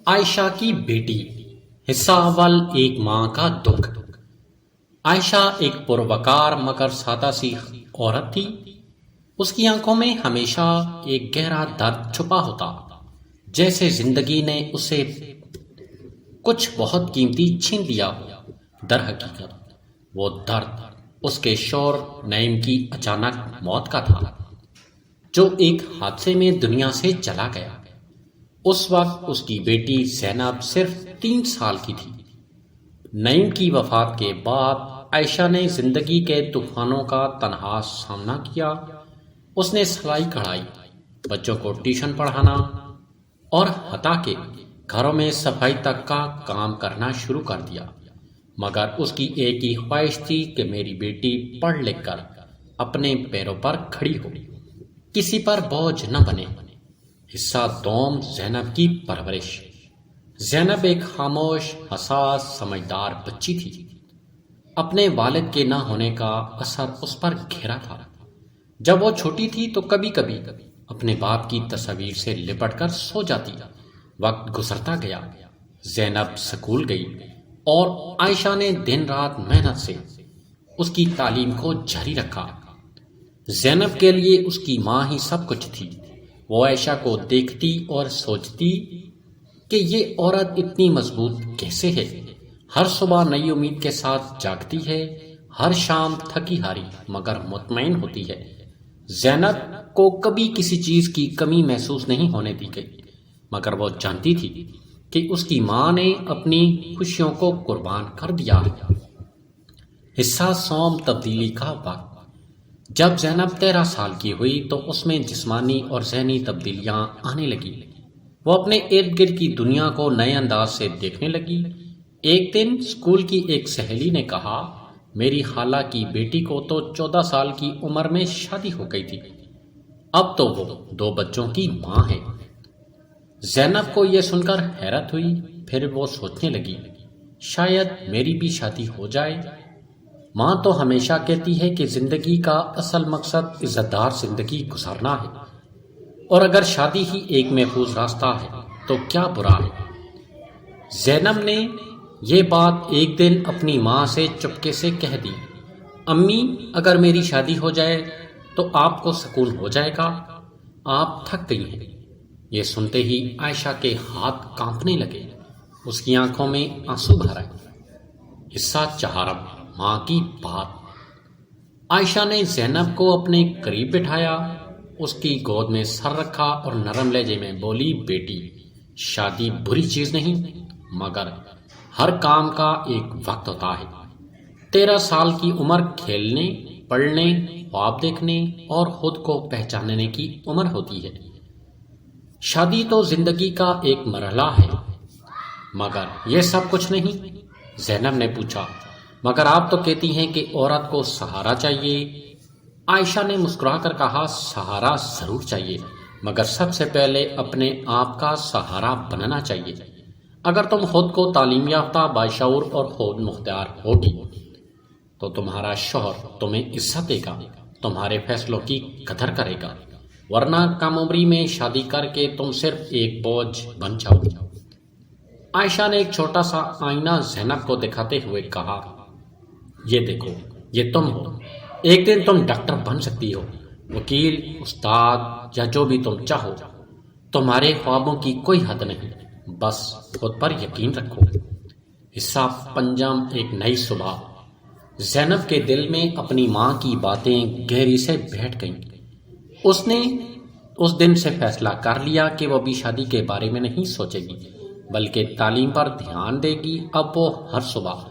عائشہ کی بیٹی حصہ اول ایک ماں کا دکھ۔ عائشہ ایک پروقار مگر سادہ سی عورت تھی۔ اس کی آنکھوں میں ہمیشہ ایک گہرا درد چھپا ہوتا، جیسے زندگی نے اسے کچھ بہت قیمتی چھین لیا ہو۔ در حقیقت وہ درد اس کے شوہر نعیم کی اچانک موت کا تھا، جو ایک حادثے میں دنیا سے چلا گیا۔ اس وقت اس کی بیٹی زینب صرف 3 سال کی تھی۔ نعیم کی وفات کے بعد عائشہ نے زندگی کے طوفانوں کا تنہا سامنا کیا۔ اس نے سلائی کڑھائی، بچوں کو ٹیوشن پڑھانا اور حتیٰ کہ گھروں میں صفائی تک کا کام کرنا شروع کر دیا، مگر اس کی ایک ہی خواہش تھی کہ میری بیٹی پڑھ لکھ کر اپنے پیروں پر کھڑی ہو، کسی پر بوجھ نہ بنے۔ حصہ دوم زینب کی پرورش۔ زینب ایک خاموش، حساس، سمجھدار بچی تھی۔ اپنے والد کے نہ ہونے کا اثر اس پر گہرا تھا۔ جب وہ چھوٹی تھی تو کبھی کبھی اپنے باپ کی تصویر سے لپٹ کر سو جاتی۔ وقت گزرتا گیا، زینب سکول گئی اور عائشہ نے دن رات محنت سے اس کی تعلیم کو جاری رکھا۔ زینب کے لیے اس کی ماں ہی سب کچھ تھی۔ وہ عائشہ کو دیکھتی اور سوچتی کہ یہ عورت اتنی مضبوط کیسے ہے، ہر صبح نئی امید کے ساتھ جاگتی ہے، ہر شام تھکی ہاری مگر مطمئن ہوتی ہے۔ زینب کو کبھی کسی چیز کی کمی محسوس نہیں ہونے دی گئی، مگر وہ جانتی تھی کہ اس کی ماں نے اپنی خوشیوں کو قربان کر دیا۔ حصہ سوم تبدیلی کا وقت۔ جب زینب 13 سال کی ہوئی تو اس میں جسمانی اور ذہنی تبدیلیاں آنے لگی۔ وہ اپنے ارد گرد کی دنیا کو نئے انداز سے دیکھنے لگی۔ ایک دن اسکول کی ایک سہیلی نے کہا، میری خالہ کی بیٹی کو تو 14 سال کی عمر میں شادی ہو گئی تھی، اب تو وہ 2 بچوں کی ماں ہے۔ زینب کو یہ سن کر حیرت ہوئی، پھر وہ سوچنے لگی، شاید میری بھی شادی ہو جائے۔ ماں تو ہمیشہ کہتی ہے کہ زندگی کا اصل مقصد عزت دار زندگی گزارنا ہے، اور اگر شادی ہی ایک محفوظ راستہ ہے تو کیا برا ہے۔ زینب نے یہ بات ایک دن اپنی ماں سے چپکے سے کہہ دی، امی اگر میری شادی ہو جائے تو آپ کو سکون ہو جائے گا، آپ تھک گئی ہیں۔ یہ سنتے ہی عائشہ کے ہاتھ کانپنے لگے، اس کی آنکھوں میں آنسو بھر آئے۔ حصہ چہارم ماں کی بات۔ عائشہ نے زینب کو اپنے قریب بٹھایا، اس کی گود میں سر رکھا اور نرم لہجے میں بولی، بیٹی شادی بری چیز نہیں، مگر ہر کام کا ایک وقت ہوتا ہے۔ 13 سال کی عمر کھیلنے، پڑھنے، خواب دیکھنے اور خود کو پہچاننے کی عمر ہوتی ہے۔ شادی تو زندگی کا ایک مرحلہ ہے، مگر یہ سب کچھ نہیں۔ زینب نے پوچھا، مگر آپ تو کہتی ہیں کہ عورت کو سہارا چاہیے۔ عائشہ نے مسکرا کر کہا، سہارا ضرور چاہیے، مگر سب سے پہلے اپنے آپ کا سہارا بننا چاہیے۔ اگر تم خود کو تعلیم یافتہ، باشعور اور خود مختار ہوگی تو تمہارا شوہر تمہیں عزت دے گا، تمہارے فیصلوں کی قدر کرے گا، ورنہ کم عمری میں شادی کر کے تم صرف ایک بوجھ بن جاؤ گی۔ عائشہ نے ایک چھوٹا سا آئینہ زینب کو دکھاتے ہوئے کہا، یہ دیکھو، یہ تم ہو، ایک دن تم ڈاکٹر بن سکتی ہو، وکیل، استاد یا جو بھی تم چاہو۔ تمہارے خوابوں کی کوئی حد نہیں، بس خود پر یقین رکھو۔ حصہ پنجم ایک نئی صبح۔ زینب کے دل میں اپنی ماں کی باتیں گہری سے بیٹھ گئیں۔ اس نے اس دن سے فیصلہ کر لیا کہ وہ بھی شادی کے بارے میں نہیں سوچے گی، بلکہ تعلیم پر دھیان دے گی۔ اب وہ ہر صبح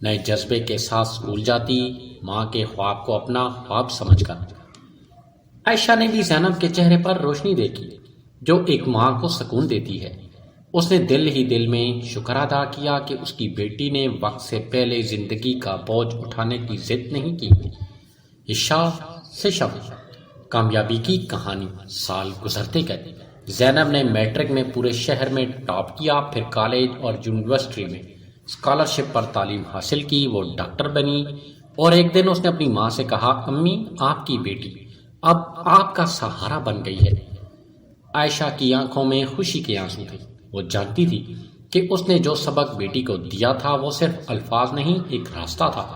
نئے جذبے کے ساتھ اسکول جاتی، ماں کے خواب کو اپنا خواب سمجھ کر۔ عائشہ نے بھی زینب کے چہرے پر روشنی دیکھی، جو ایک ماں کو سکون دیتی ہے۔ اس نے دل ہی دل میں شکر ادا کیا کہ اس کی بیٹی نے وقت سے پہلے زندگی کا بوجھ اٹھانے کی ضد نہیں کی۔ عشاء سے شب۔ کامیابی کی کہانی۔ سال گزرتے گئے، زینب نے میٹرک میں پورے شہر میں ٹاپ کیا، پھر کالج اور یونیورسٹی میں اسکالرشپ پر تعلیم حاصل کی۔ وہ ڈاکٹر بنی اور ایک دن اس نے اپنی ماں سے کہا، امی آپ کی بیٹی اب آپ کا سہارا بن گئی ہے۔ عائشہ کی آنکھوں میں خوشی کے آنسو تھے۔ وہ جانتی تھی کہ اس نے جو سبق بیٹی کو دیا تھا وہ صرف الفاظ نہیں، ایک راستہ تھا،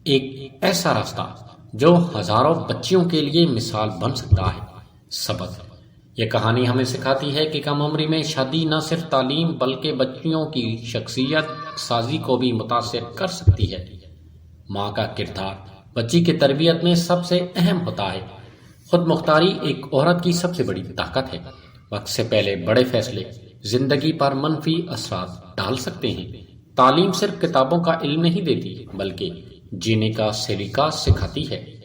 ایک ایسا راستہ جو ہزاروں بچیوں کے لیے مثال بن سکتا ہے۔ سبق: یہ کہانی ہمیں سکھاتی ہے کہ کم عمری میں شادی نہ صرف تعلیم بلکہ بچیوں کی شخصیت سازی کو بھی متاثر کر سکتی ہے۔ ماں کا کردار بچی کی تربیت میں سب سے اہم ہوتا ہے۔ خود مختاری ایک عورت کی سب سے بڑی طاقت ہے۔ وقت سے پہلے بڑے فیصلے زندگی پر منفی اثرات ڈال سکتے ہیں۔ تعلیم صرف کتابوں کا علم نہیں دیتی بلکہ جینے کا سلیقہ سکھاتی ہے۔